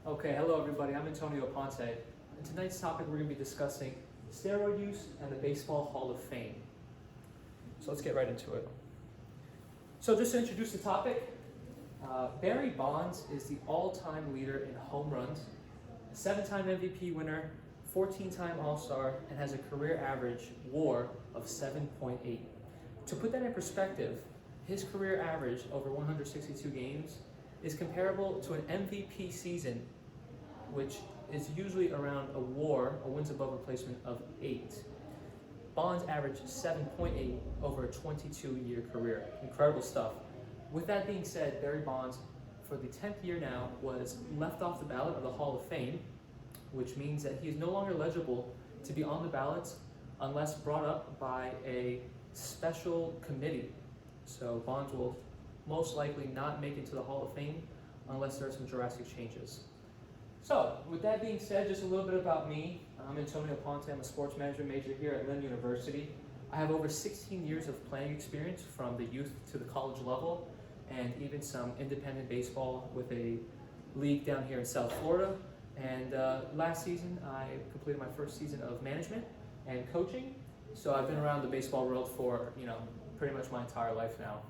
Okay, hello everybody, I'm Antonio Aponte. In tonight's topic we're going to be discussing steroid use and the Baseball Hall of Fame. So let's get right into it. So just to introduce the topic, Barry Bonds is the all-time leader in home runs, a 7-time MVP winner, 14-time All-Star, and has a career average WAR of 7.8. To put that in perspective, his career average over 162 games is comparable to an MVP season, which is usually around a WAR, a wins above replacement, of 8. Bonds averaged 7.8 over a 22-year career. Incredible stuff. With that being said, Barry Bonds, for the 10th year now, was left off the ballot of the Hall of Fame, which means that he is no longer eligible to be on the ballots unless brought up by a special committee. So Bonds will most likely not make it to the Hall of Fame unless there are some drastic changes. So, with that being said, just a little bit about me. I'm Antonio Aponte. I'm a sports management major here at Lynn University. I have over 16 years of playing experience from the youth to the college level, and even some independent baseball with a league down here in South Florida. And last season, I completed my first season of management and coaching. So I've been around the baseball world for, pretty much my entire life now.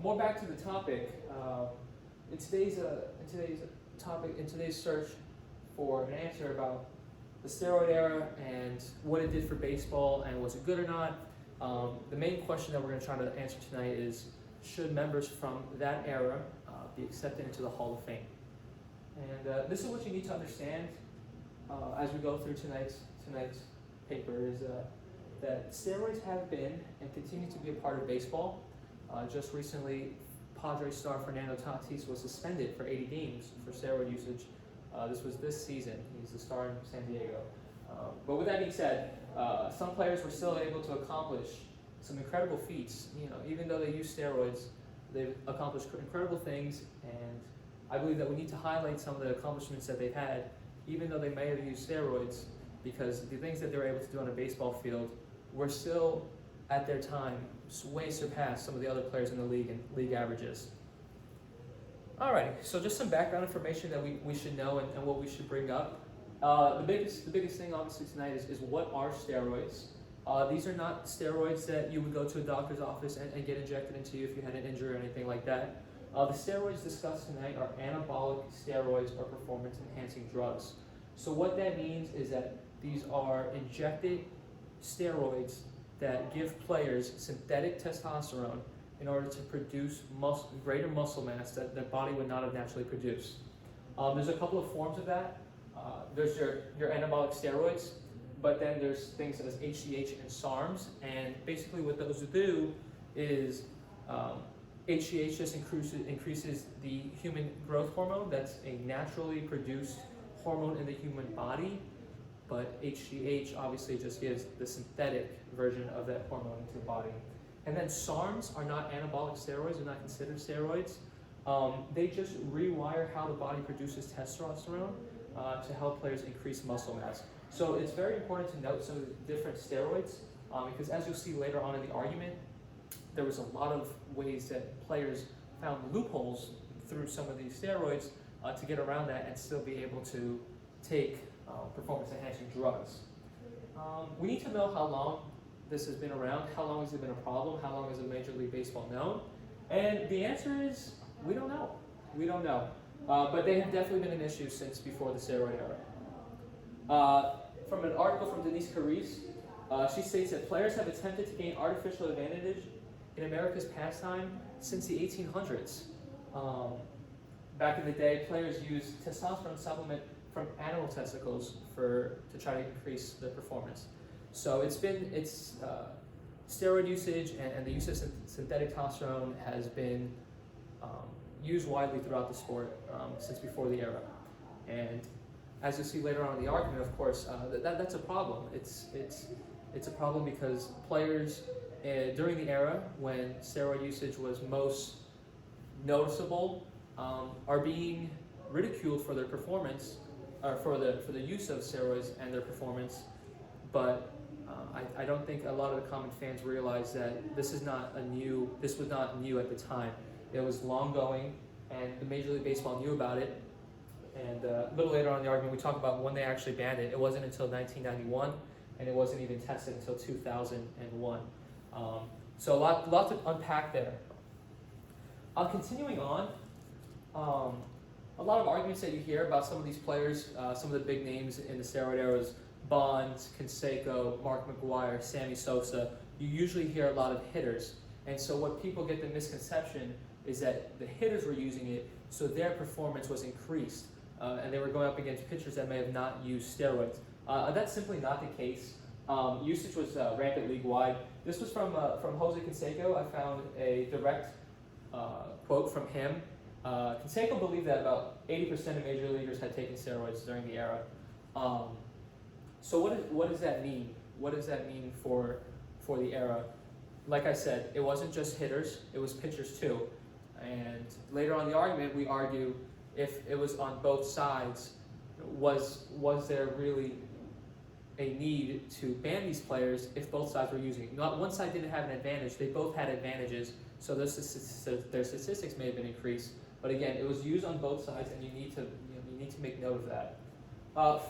More back to the topic. In today's search for an answer about the steroid era and what it did for baseball and was it good or not, the main question that we're going to try to answer tonight is, should members from that era be accepted into the Hall of Fame? And this is what you need to understand as we go through tonight's paper, is that steroids have been and continue to be a part of baseball. Just recently, Padres star Fernando Tatis was suspended for 80 games for steroid usage. This was this season. He's the star in San Diego. But with that being said, some players were still able to accomplish some incredible feats. Even though they use steroids, they've accomplished incredible things, and I believe that we need to highlight some of the accomplishments that they've had, even though they may have used steroids, because the things that they were able to do on a baseball field were still, at their time, way surpassed some of the other players in the league and league averages. Alright, so just some background information that we should know and what we should bring up. The biggest thing obviously tonight is what are steroids. These are not steroids that you would go to a doctor's office and get injected into you if you had an injury or anything like that. The steroids discussed tonight are anabolic steroids or performance enhancing drugs. So what that means is that these are injected steroids that give players synthetic testosterone in order to produce greater muscle mass that the body would not have naturally produced. There's a couple of forms of that. There's your anabolic steroids, but then there's things such as HGH and SARMs, and basically what those do is HGH just increases the human growth hormone. That's a naturally produced hormone in the human body, but HGH obviously just gives the synthetic version of that hormone into the body. And then SARMs are not anabolic steroids, they're not considered steroids. They just rewire how the body produces testosterone to help players increase muscle mass. So it's very important to note some of the different steroids, because as you'll see later on in the argument, there was a lot of ways that players found loopholes through some of these steroids to get around that and still be able to take performance-enhancing drugs. We need to know how long this has been around, how long has it been a problem, how long has Major League Baseball known? And the answer is, we don't know. We don't know. But they have definitely been an issue since before the steroid era. From an article from Denise Carice, she states that players have attempted to gain artificial advantage in America's pastime since the 1800s. Back in the day, players used testosterone supplement from animal testicles to try to increase their performance. So steroid usage and the use of synthetic testosterone has been used widely throughout the sport since before the era. And as you'll see later on in the argument, of course, that's a problem. It's a problem because players during the era when steroid usage was most noticeable are being ridiculed for their performance, or for the use of steroids and their performance. But I don't think a lot of the common fans realize that this was not new at the time. It was long going, and the Major League Baseball knew about it. And a little later on in the argument, we talk about when they actually banned it. It wasn't until 1991, and it wasn't even tested until 2001. So a lot to unpack there. Continuing on, a lot of arguments that you hear about some of these players, some of the big names in the steroid eras, Bonds, Canseco, Mark McGwire, Sammy Sosa, you usually hear a lot of hitters. And so what people get the misconception is that the hitters were using it, so their performance was increased. And they were going up against pitchers that may have not used steroids. That's simply not the case. Usage was rampant league-wide. This was from Jose Canseco. I found a direct quote from him. Canseco believed that about 80% of major leaguers had taken steroids during the era. So what does that mean? What does that mean for the era? Like I said, it wasn't just hitters, it was pitchers too. And later on in the argument, we argue if it was on both sides, was there really a need to ban these players if both sides were using it? Not one side didn't have an advantage, they both had advantages, so their statistics may have been increased. But again, it was used on both sides, and you need to make note of that.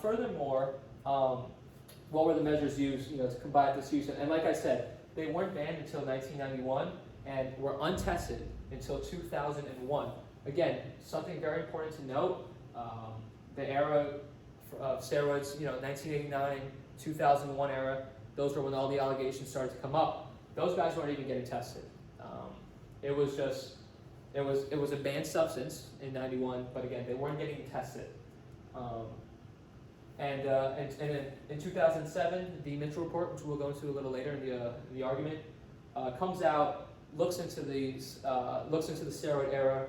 Furthermore, what were the measures used, to combat this use? And like I said, they weren't banned until 1991 and were untested until 2001. Again, something very important to note: the era of steroids, 1989, 2001 era. Those were when all the allegations started to come up. Those guys weren't even getting tested. It was a banned substance in '91, but again, they weren't getting tested. And in 2007, the Mitchell report, which we'll go into a little later in the argument, comes out, looks into the steroid era,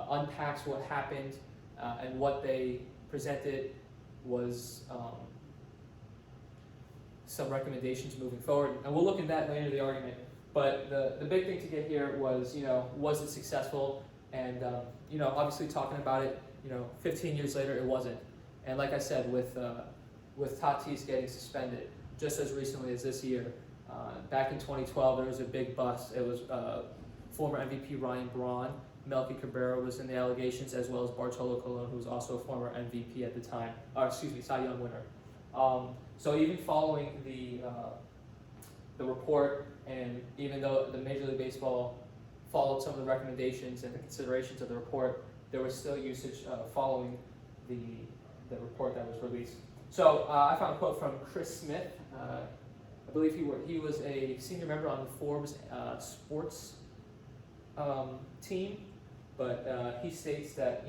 unpacks what happened, and what they presented was some recommendations moving forward. And we'll look at that later in the argument. But the big thing to get here was, was it successful? And, obviously talking about it, 15 years later, it wasn't. And like I said, with Tatis getting suspended just as recently as this year, back in 2012, there was a big bust. It was former MVP Ryan Braun, Melky Cabrera was in the allegations, as well as Bartolo Colon, who was also a former MVP at the time, Cy Young winner. So even following the report, and even though the Major League Baseball followed some of the recommendations and the considerations of the report, there was still usage following the report that was released. So I found a quote from Chris Smith. I believe he was a senior member on the Forbes sports team, but he states that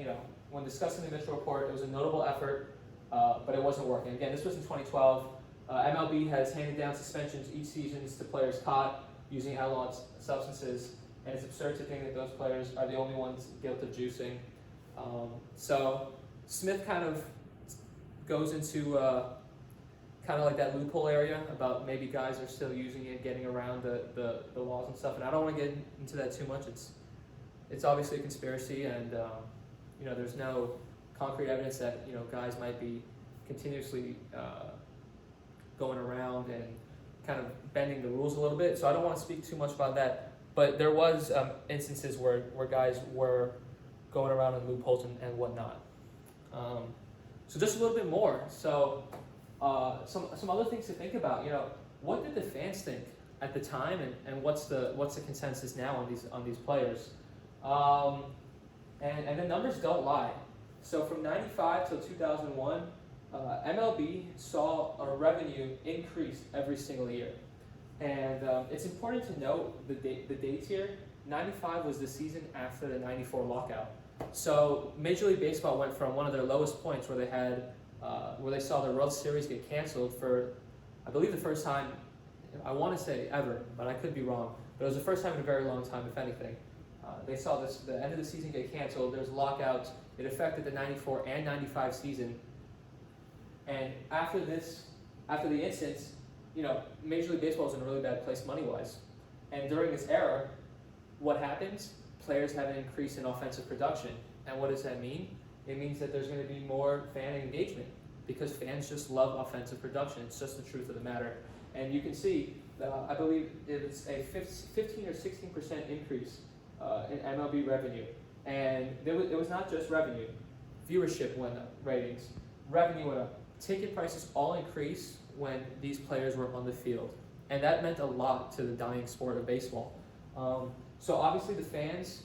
when discussing the Mitchell report, it was a notable effort, but it wasn't working. Again, this was in 2012. MLB has handed down suspensions each season to players caught using outlawed substances, and it's absurd to think that those players are the only ones guilty of juicing. So Smith kind of goes into kind of like that loophole area about maybe guys are still using it, getting around the laws and stuff. And I don't want to get into that too much. It's obviously a conspiracy, and there's no concrete evidence that guys might be continuously going around and kind of bending the rules a little bit. So I don't want to speak too much about that. But there was instances where guys were going around in loopholes and whatnot. So just a little bit more. So some other things to think about. What did the fans think at the time, and what's the consensus now on these players? And the numbers don't lie. So from '95 till 2001, MLB saw a revenue increase every single year. And it's important to note the dates here. '95 was the season after the '94 lockout. So Major League Baseball went from one of their lowest points where they saw the World Series get canceled for, I believe, the first time, I want to say ever, but I could be wrong. But it was the first time in a very long time, if anything. They saw the end of the season get canceled. There's lockouts. It affected the '94 and '95 season. And after the instance, Major League Baseball was in a really bad place money-wise. And during this era, what happens? Players have an increase in offensive production. And what does that mean? It means that there's going to be more fan engagement, because fans just love offensive production. It's just the truth of the matter. And you can see, I believe it's a 15 or 16% increase in MLB revenue. And it was not just revenue. Viewership went up, ratings, revenue went up. Ticket prices all increased when these players were on the field. And that meant a lot to the dying sport of baseball. So obviously the fans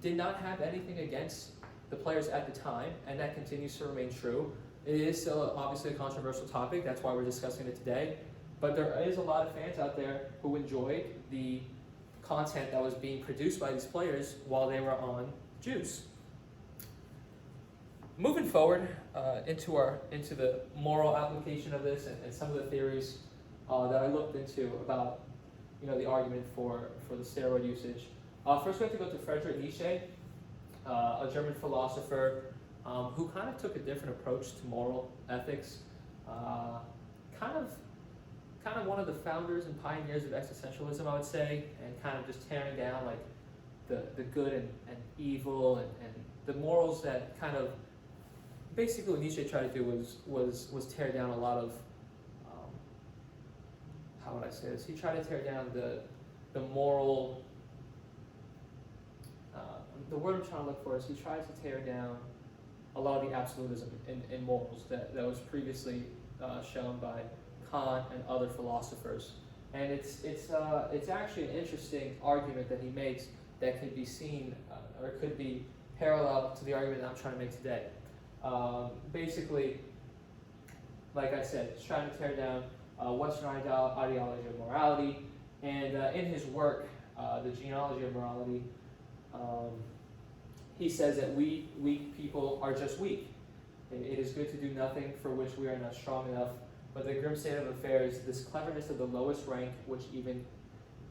did not have anything against the players at the time, and that continues to remain true. It is still obviously a controversial topic, that's why we're discussing it today. But there is a lot of fans out there who enjoyed the content that was being produced by these players while they were on juice. Moving forward into the moral application of this and some of the theories that I looked into about the argument for the steroid usage. First we have to go to Friedrich Nietzsche, a German philosopher who kind of took a different approach to moral ethics. Kind of one of the founders and pioneers of existentialism, I would say, and kind of just tearing down like the good and evil and the morals that kind of basically what Nietzsche tried to do was tear down a lot of how would I say this? He tried to tear down the moral. The word I'm trying to look for is he tried to tear down a lot of the absolutism in morals that was previously shown by Kant and other philosophers. And it's actually an interesting argument that he makes that could be seen or could be parallel to the argument that I'm trying to make today. Basically, like I said, he's trying to tear down Western ideology of morality, and in his work, The Genealogy of Morality, he says that weak people are just weak. It is good to do nothing for which we are not strong enough, but the grim state of affairs, this cleverness of the lowest rank which even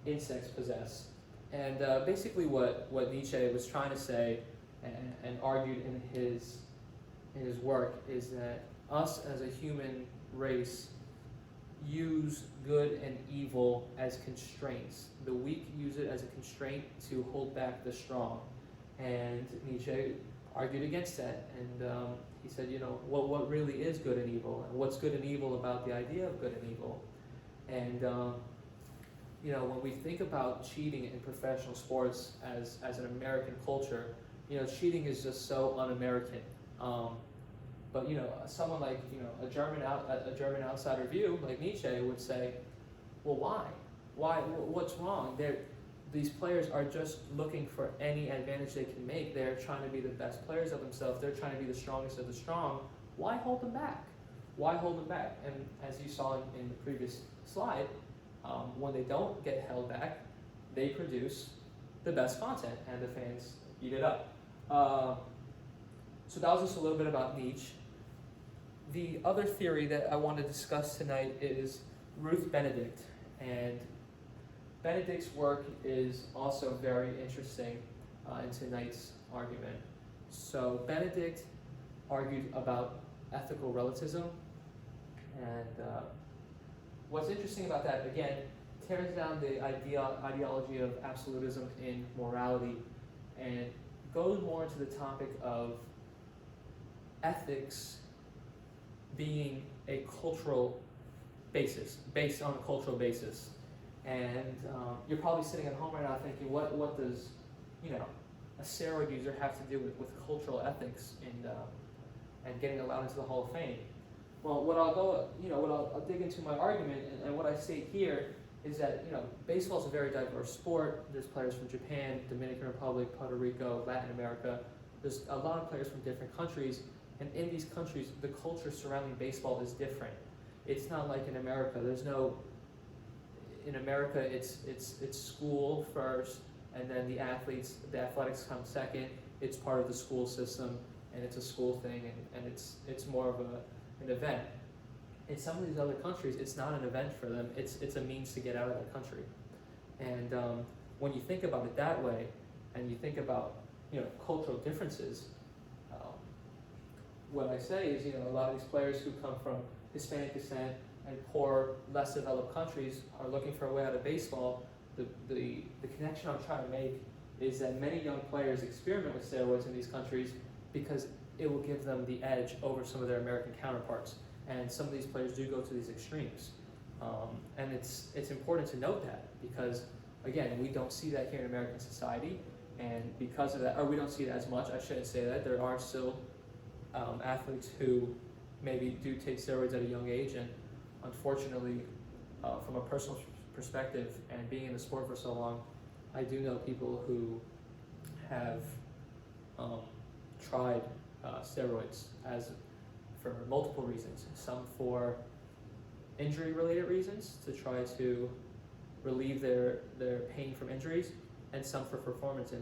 insects possess. And basically what Nietzsche was trying to say and argued in his work is that us as a human race use good and evil as constraints. The weak use it as a constraint to hold back the strong. And Nietzsche argued against that. And he said, what really is good and evil? And what's good and evil about the idea of good and evil? And, when we think about cheating in professional sports as an American culture, cheating is just so un-American. But someone like a German outsider view like Nietzsche would say, well, why? What's wrong? These players are just looking for any advantage they can make. They're trying to be the best players of themselves. They're trying to be the strongest of the strong. Why hold them back? Why hold them back? And as you saw in the previous slide, when they don't get held back, they produce the best content, and the fans eat it up. So that was just a little bit about Nietzsche. The other theory that I want to discuss tonight is Ruth Benedict, and Benedict's work is also very interesting in tonight's argument. So Benedict argued about ethical relativism, and what's interesting about that, again, tears down the ideology of absolutism in morality and goes more into the topic of ethics being a cultural basis, based on a cultural basis. And you're probably sitting at home right now thinking, what does a steroid user have to do with cultural ethics and getting allowed into the Hall of Fame? Well, what I'll dig into my argument and what I state here is that baseball is a very diverse sport. There's players from Japan, Dominican Republic, Puerto Rico, Latin America. There's a lot of players from different countries, and in these countries, the culture surrounding baseball is different. It's not like in America. In America, it's school first, and then the athletics come second. It's part of the school system, and it's a school thing, and it's more of an event. In some of these other countries, it's not an event for them. It's a means to get out of the country. And when you think about it that way, and you think about cultural differences, what I say is a lot of these players who come from Hispanic descent and poor, less developed countries are looking for a way out of baseball. The connection I'm trying to make is that many young players experiment with steroids in these countries because it will give them the edge over some of their American counterparts. And some of these players do go to these extremes. And it's important to note that because, again, we don't see that here in American society. And because of that, or we don't see it as much, I shouldn't say that. There are still athletes who maybe do take steroids at a young age, and unfortunately, from a personal perspective and being in the sport for so long, I do know people who have tried steroids for multiple reasons. Some for injury-related reasons to try to relieve their pain from injuries, and some for performance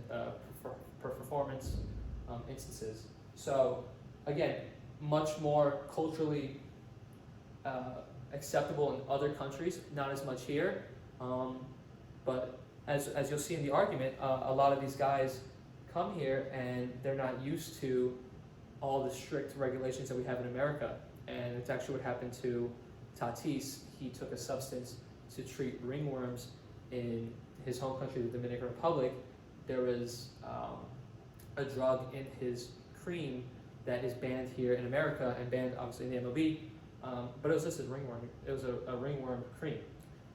instances. So again, much more culturally acceptable in other countries, not as much here. But as you'll see in the argument, a lot of these guys come here and they're not used to all the strict regulations that we have in America. And it's actually what happened to Tatis. He took a substance to treat ringworms in his home country, the Dominican Republic. There was a drug in his cream that is banned here in America and banned obviously in the MLB, but it was just a ringworm. It was a ringworm cream.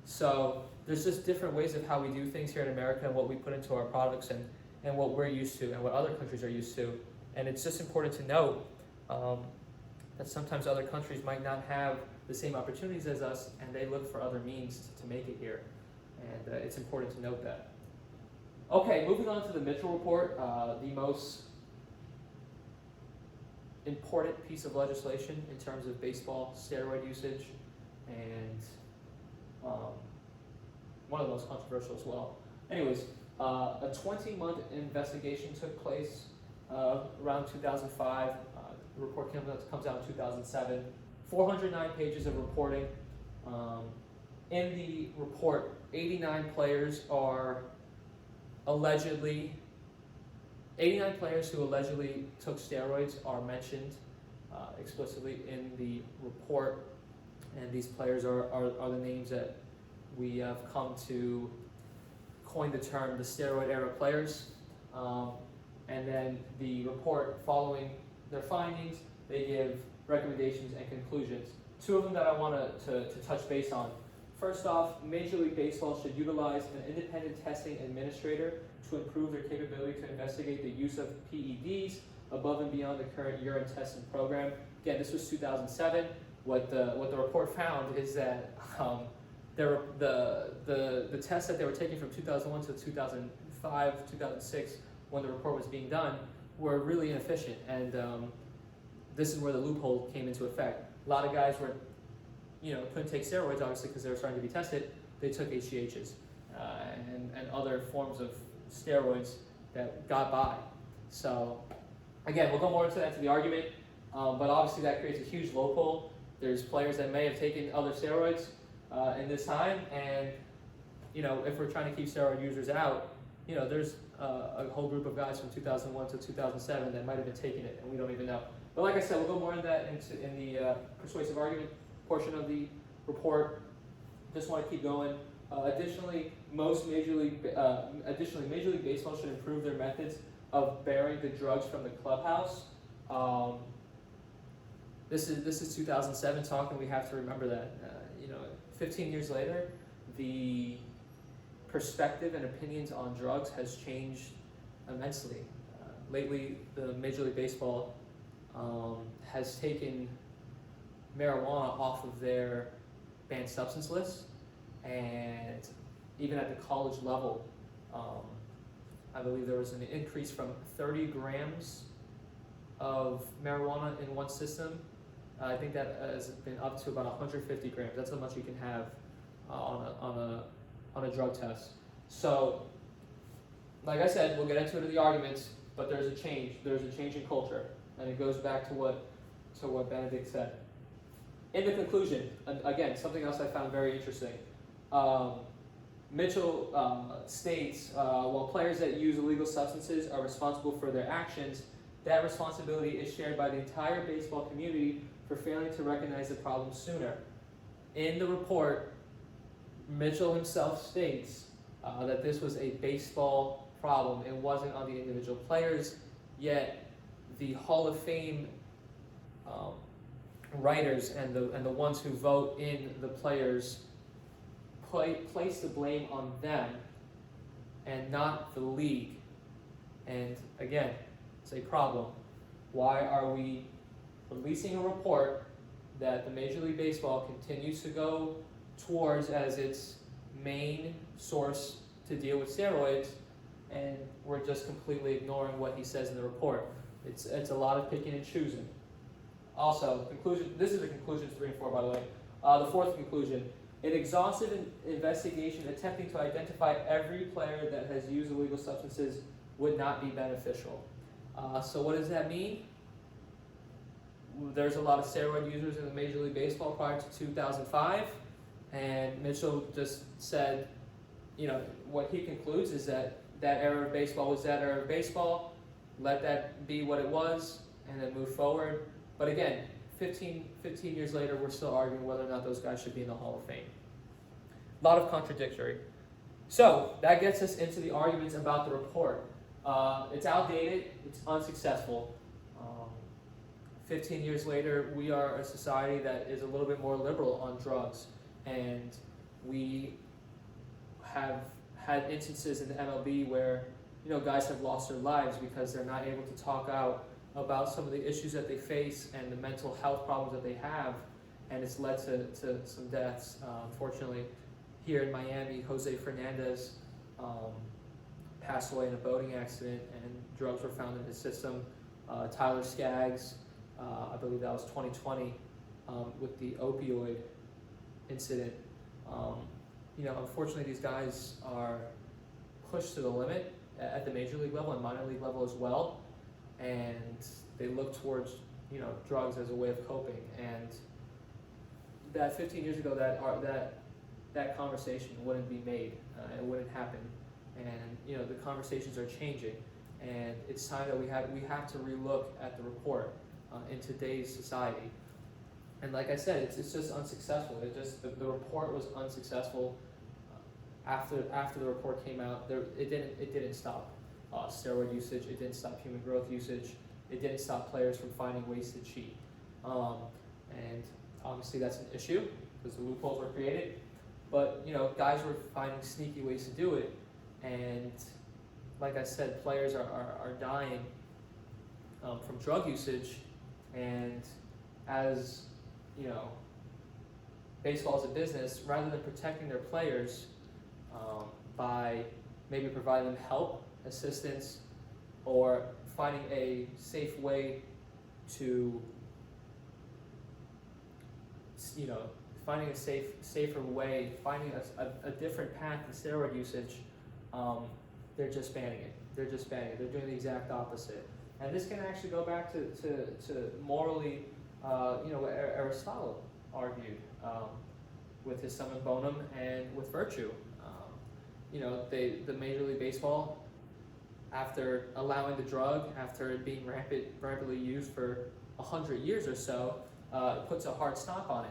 So there's just different ways of how we do things here in America and what we put into our products and what we're used to and what other countries are used to. And it's just important to note that sometimes other countries might not have the same opportunities as us, and they look for other means to make it here. And it's important to note that. Okay, moving on to the Mitchell Report, the most important piece of legislation in terms of baseball steroid usage, and one of the most controversial as well. Anyways, a 20-month investigation took place around 2005. The report comes out in 2007. 409 pages of reporting. In the report, 89 players who allegedly took steroids are mentioned explicitly in the report, and these players are the names that we have come to coin the term the steroid era players. And then the report, following their findings, they give recommendations and conclusions. Two of them that I want to touch base on. First off, Major League Baseball should utilize an independent testing administrator to improve their capability to investigate the use of PEDs above and beyond the current urine testing program. Again, this was 2007. What the report found is that the tests that they were taking from 2001 to 2005, 2006, when the report was being done, were really inefficient, and this is where the loophole came into effect. A lot of guys couldn't take steroids, obviously, because they were starting to be tested. They took HGHs and other forms of steroids that got by. So, again, we'll go more into the argument, but obviously that creates a huge loophole. There's players that may have taken other steroids in this time, and if we're trying to keep steroid users out, there's a whole group of guys from 2001 to 2007 that might have been taking it, and we don't even know. But like I said, we'll go more into that in the persuasive argument portion of the report. Just want to keep going. Additionally, Major League Baseball should improve their methods of bearing the drugs from the clubhouse. This is 2007 talk, and we have to remember that 15 years later, the perspective and opinions on drugs has changed immensely. Lately, the Major League Baseball has taken marijuana off of their banned substance list, and even at the college level, I believe there was an increase from 30 grams of marijuana in one system. I think that has been up to about 150 grams. That's how much you can have on a drug test. So, like I said, we'll get into it in the arguments, but there's a change. There's a change in culture, and it goes back to what Benedict said. In the conclusion, again, something else I found very interesting. Mitchell states, while players that use illegal substances are responsible for their actions, that responsibility is shared by the entire baseball community for failing to recognize the problem sooner. In the report, Mitchell himself states that this was a baseball problem. It wasn't on the individual players, yet the Hall of Fame writers and the ones who vote in the players place the blame on them and not the league. And again, it's a problem. Why are we releasing a report that the Major League Baseball continues to go towards as its main source to deal with steroids, and we're just completely ignoring what he says in the report? It's a lot of picking and choosing. Also, conclusion. This is the conclusions 3 and 4, by the way. The fourth conclusion: an exhaustive investigation attempting to identify every player that has used illegal substances would not be beneficial. So what does that mean? There's a lot of steroid users in the Major League Baseball prior to 2005, and Mitchell just said, what he concludes is that era of baseball was that era of baseball. Let that be what it was, and then move forward. But again, 15 years later, we're still arguing whether or not those guys should be in the Hall of Fame. A lot of contradictory. So that gets us into the arguments about the report. It's outdated. It's unsuccessful. 15 years later, we are a society that is a little bit more liberal on drugs, and we have had instances in the MLB where guys have lost their lives because they're not able to talk out about some of the issues that they face and the mental health problems that they have, and it's led to some deaths. Unfortunately, here in Miami, Jose Fernandez passed away in a boating accident, and drugs were found in his system. Tyler Skaggs, I believe that was 2020, with the opioid incident. Unfortunately, these guys are pushed to the limit at the major league level and minor league level as well, and they look towards drugs as a way of coping. And that 15 years ago, that conversation wouldn't be made, it wouldn't happen. And the conversations are changing, and it's time that we have to relook at the report in today's society. And like I said, it's just unsuccessful. The report was unsuccessful. After the report came out, it didn't stop steroid usage. It didn't stop human growth usage. It didn't stop players from finding ways to cheat. And obviously that's an issue because the loopholes were created. But guys were finding sneaky ways to do it, and like I said, players are dying from drug usage. And as baseball is a business, rather than protecting their players by maybe providing them help, assistance, or finding a safe way to, finding a safer way, finding a different path to steroid usage, they're just banning it. They're doing the exact opposite. And this can actually go back to morally, what Aristotle argued with his summum bonum and with virtue. The Major League Baseball, after allowing the drug, after it being rampantly used for 100 years or so, puts a hard stop on it.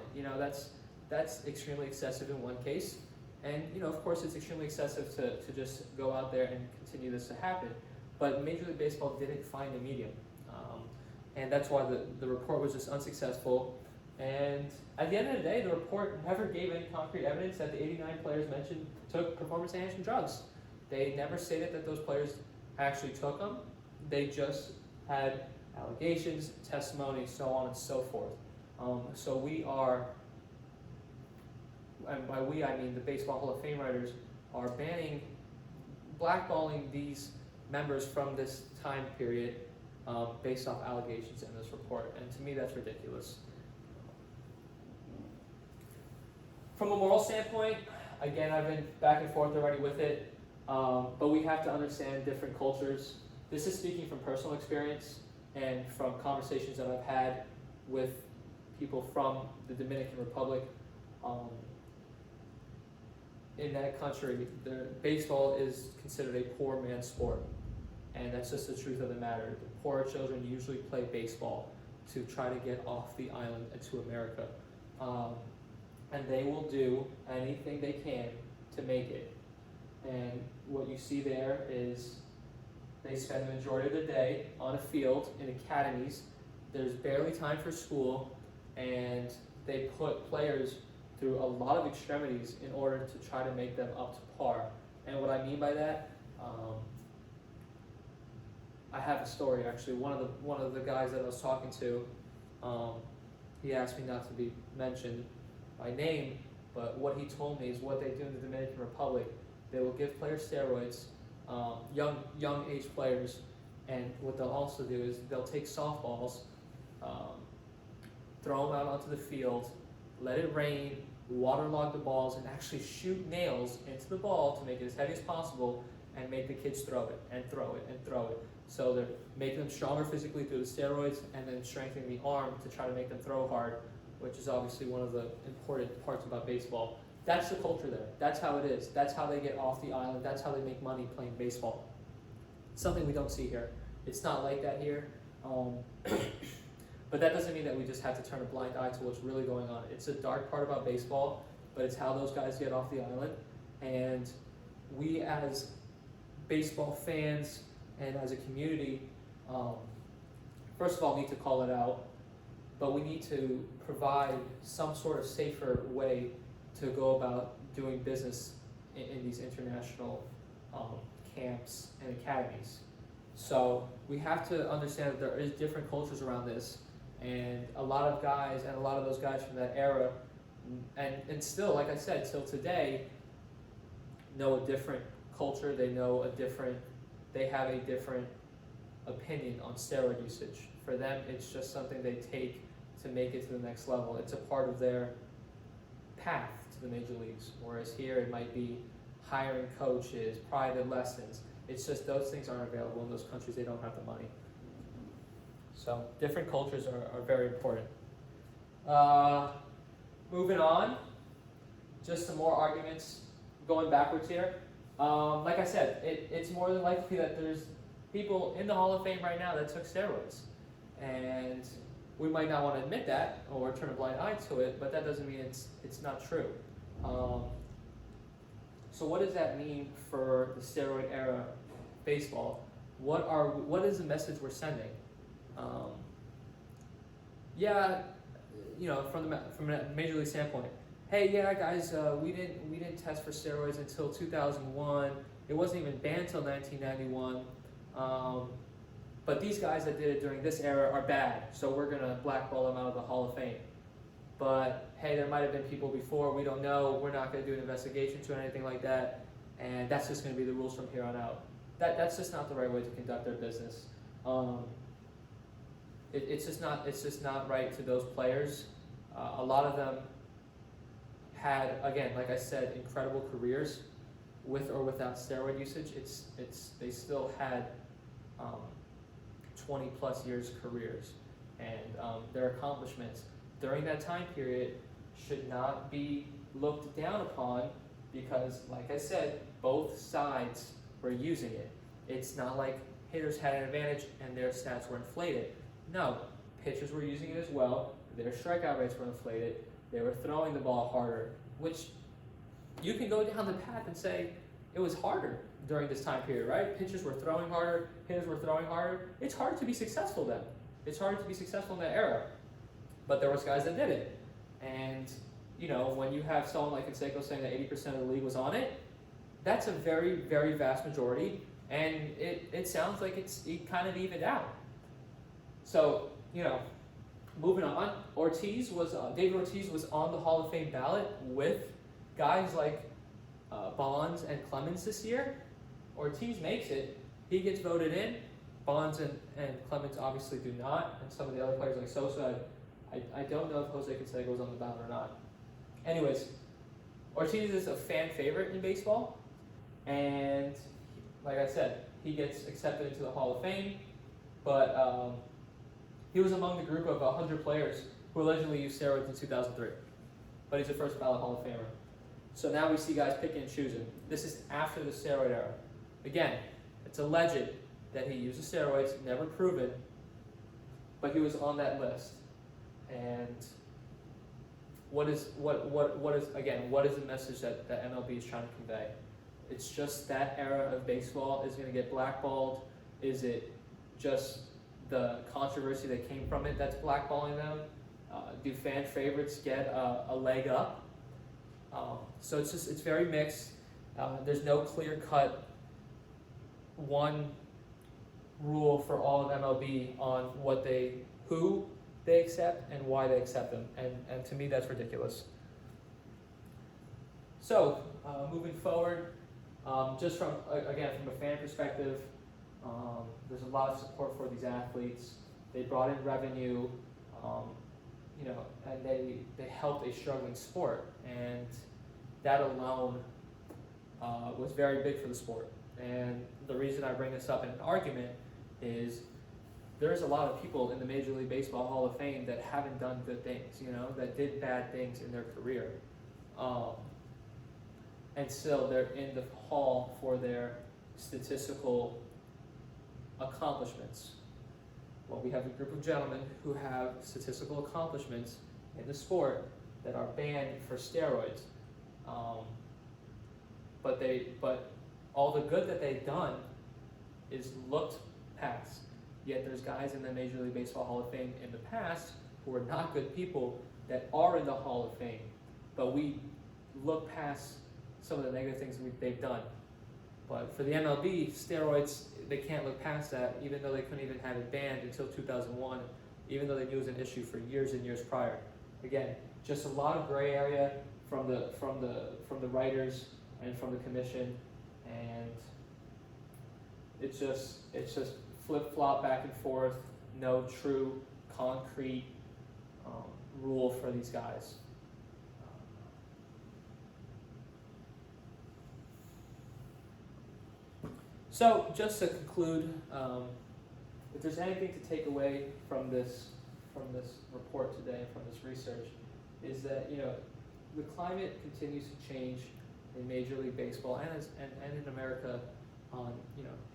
That's extremely excessive in one case, and of course it's extremely excessive to just go out there and continue this to happen. But Major League Baseball didn't find a medium, and that's why the report was just unsuccessful. And at the end of the day, the report never gave any concrete evidence that the 89 players mentioned took performance-enhancing drugs. They never stated that those players actually took them. They just had allegations, testimony, so on and so forth. So we are, and by we I mean the Baseball Hall of Fame writers, are blackballing these members from this time period based off allegations in this report. And to me, that's ridiculous. From a moral standpoint, again, I've been back and forth already with it, but we have to understand different cultures. This is speaking from personal experience and from conversations that I've had with people from the Dominican Republic. In that country, baseball is considered a poor man's sport, and that's just the truth of the matter. The poorer children usually play baseball to try to get off the island and to America. And they will do anything they can to make it. And what you see there is they spend the majority of the day on a field in academies. There's barely time for school, and they put players through a lot of extremities in order to try to make them up to par. And what I mean by that, I have a story actually. One of the guys that I was talking to, he asked me not to be mentioned by name, but what he told me is what they do in the Dominican Republic. They will give players steroids, young age players, and what they'll also do is they'll take softballs, throw them out onto the field, let it rain, waterlog the balls, and actually shoot nails into the ball to make it as heavy as possible and make the kids throw it and throw it and throw it. So they're making them stronger physically through the steroids and then strengthening the arm to try to make them throw hard, which is obviously one of the important parts about baseball. That's the culture there. That's how it is. That's how they get off the island. That's how they make money playing baseball. Something we don't see here. It's not like that here. But that doesn't mean that we just have to turn a blind eye to what's really going on. It's a dark part about baseball, but it's how those guys get off the island. And we as baseball fans and as a community, first of all, need to call it out, but we need to provide some sort of safer way to go about doing business in these international camps and academies. So we have to understand that there is different cultures around this, and a lot of guys and a lot of those guys from that era, and still, like I said, till today, know a different culture. They have a different opinion on steroid usage. For them, it's just something they take to make it to the next level. It's a part of their path to the major leagues. Whereas here, it might be hiring coaches, private lessons. It's just those things aren't available in those countries. They don't have the money. So different cultures are very important. Moving on, just some more arguments going backwards here. Like I said, it's more than likely that there's people in the Hall of Fame right now that took steroids. And we might not want to admit that or turn a blind eye to it, but that doesn't mean it's not true. So what does that mean for the steroid era baseball? What is the message we're sending? From a major league standpoint, hey, yeah, guys, we didn't test for steroids until 2001. It wasn't even banned until 1991. But these guys that did it during this era are bad, so we're gonna blackball them out of the Hall of Fame. But hey, there might have been people before. We don't know. We're not gonna do an investigation to anything like that, and that's just gonna be the rules from here on out. That's just not the right way to conduct their business. It's just not right to those players. A lot of them had, again, like I said, incredible careers with or without steroid usage. They still had 20 plus years careers, and their accomplishments during that time period should not be looked down upon because, like I said, both sides were using it. It's not like hitters had an advantage and their stats were inflated. No, pitchers were using it as well. Their strikeout rates were inflated. They were throwing the ball harder, which you can go down the path and say it was harder during this time period, right? Pitchers were throwing harder, hitters were throwing harder. It's hard to be successful then. It's hard to be successful in that era. But there was guys that did it. And, when you have someone like Canseco saying that 80% of the league was on it, that's a very, very vast majority. And it sounds like it kind of evened out. So, moving on, David Ortiz was on the Hall of Fame ballot with guys like Bonds and Clemens this year. Ortiz makes it. He gets voted in. Bonds and Clemens obviously do not. And some of the other players like Sosa, I don't know if Jose Canseco was on the ballot or not. Anyways, Ortiz is a fan favorite in baseball. And like I said, he gets accepted into the Hall of Fame. But he was among the group of 100 players who allegedly used steroids in 2003. But he's a first ballot Hall of Famer. So now we see guys picking and choosing. This is after the steroid era. Again, it's alleged that he used the steroids, never proven, but he was on that list. And what is the message that MLB is trying to convey? It's just that era of baseball is going to get blackballed. Is it just the controversy that came from it that's blackballing them? Do fan favorites get a leg up? So it's very mixed. There's no clear cut one rule for all of MLB on who they accept and why they accept them, and to me that's ridiculous. So moving forward, just from a fan perspective, there's a lot of support for these athletes. They brought in revenue, and they helped a struggling sport, and that alone was very big for the sport. And the reason I bring this up in an argument is there's a lot of people in the Major League Baseball Hall of Fame that haven't done good things, that did bad things in their career. And still they're in the hall for their statistical accomplishments. Well, we have a group of gentlemen who have statistical accomplishments in the sport that are banned for steroids. But all the good that they've done is looked past. Yet there's guys in the Major League Baseball Hall of Fame in the past who are not good people that are in the Hall of Fame. But we look past some of the negative things they've done. But for the MLB, steroids, they can't look past that, even though they couldn't even have it banned until 2001, even though they knew it was an issue for years and years prior. Again, just a lot of gray area from the writers and from the commission, and it's just flip-flop back and forth, no true concrete rule for these guys. So just to conclude, if there's anything to take away from this report today, from this research, is that the climate continues to change in Major League Baseball and in America on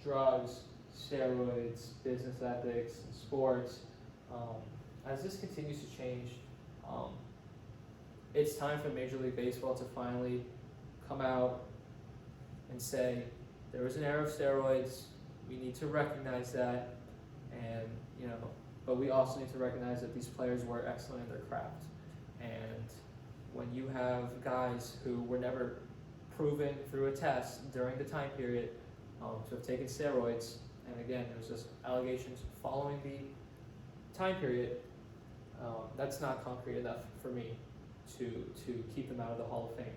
drugs, steroids, business ethics, and sports. As this continues to change, it's time for Major League Baseball to finally come out and say, there was an era of steroids, we need to recognize that, and but we also need to recognize that these players were excellent in their craft. And when you have guys who were never proven through a test during the time period to have taken steroids, and again, there's just allegations following the time period, that's not concrete enough for me to keep them out of the Hall of Fame.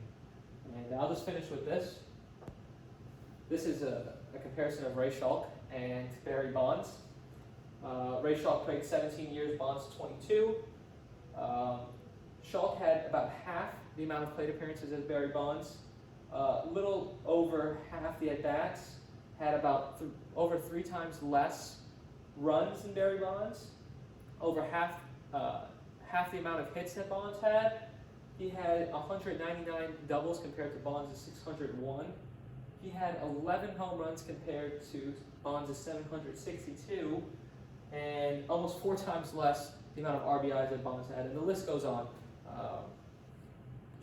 And I'll just finish with this. This is a comparison of Ray Schalk and Barry Bonds. Ray Schalk played 17 years, Bonds 22. Schalk had about half the amount of plate appearances as Barry Bonds, little over half the at-bats, had about over 3 times less runs than Barry Bonds, over half the amount of hits that Bonds had. He had 199 doubles compared to Bonds' 601. He had 11 home runs compared to Bonds' 762, and almost 4 times less the amount of RBIs that Bonds had, and the list goes on.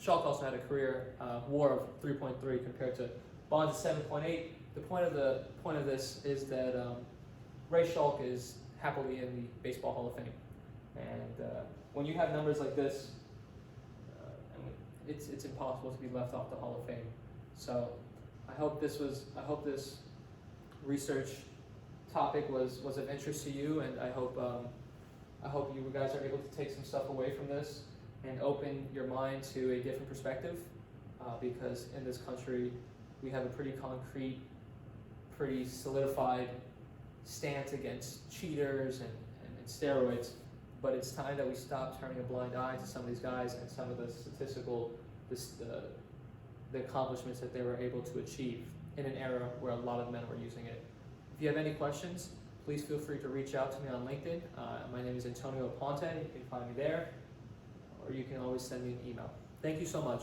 Schalk also had a career WAR of 3.3 compared to Bonds' 7.8. The point of this is that Ray Schalk is happily in the Baseball Hall of Fame, and when you have numbers like this, it's impossible to be left off the Hall of Fame. So I hope this research topic was of interest to you, and I hope you guys are able to take some stuff away from this and open your mind to a different perspective, because in this country we have a pretty concrete, pretty solidified stance against cheaters and steroids, but it's time that we stop turning a blind eye to some of these guys and some of the the accomplishments that they were able to achieve in an era where a lot of men were using it. If you have any questions, please feel free to reach out to me on LinkedIn. My name is Antonio Aponte. You can find me there, or you can always send me an email. Thank you so much.